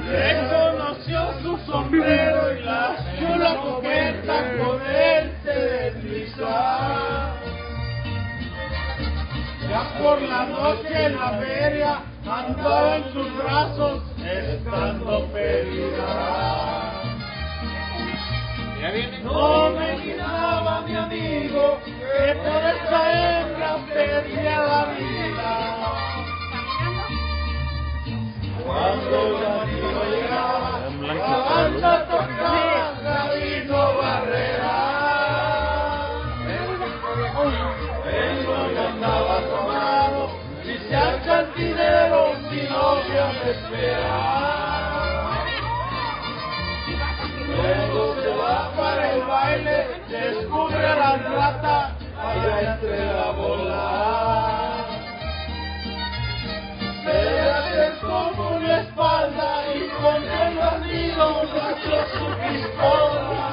Reconoció su sombrero y la chula coqueta con él se deslizaba. Ya por la noche en la feria andaba en sus brazos estando perdida. No me imaginaba mi amigo que por esta hembra perdía la vida. Cuando el amigo llegaba, la banda tocaba Gabino Barrera. El novio andaba tomado y se alza el dinero, mi novia me espera. Luego se va para el baile, descubre a la rata allá entre la bola. Se le acercó por la espalda y con el bandido sacó su pistola.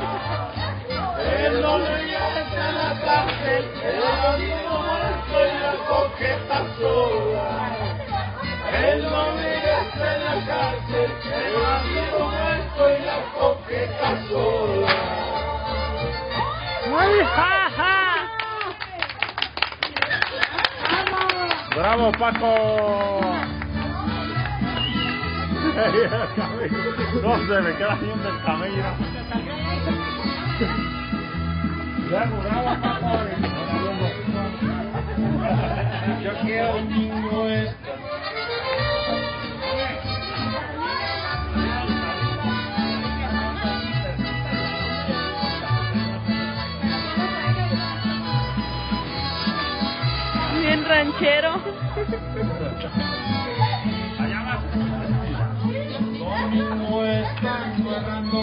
El hombre ya está en la cárcel, el bandido muerto y la coqueta sola. El hombre ya está en la cárcel, el bandido muerto y la coqueta sola. ¡Ay, jaja! ¡Bravo, Paco! No se me queda viendo el camello. Bravo, Paco. Yo quiero un niño esta. Bien ranchero. Allá va. Domingo están pagando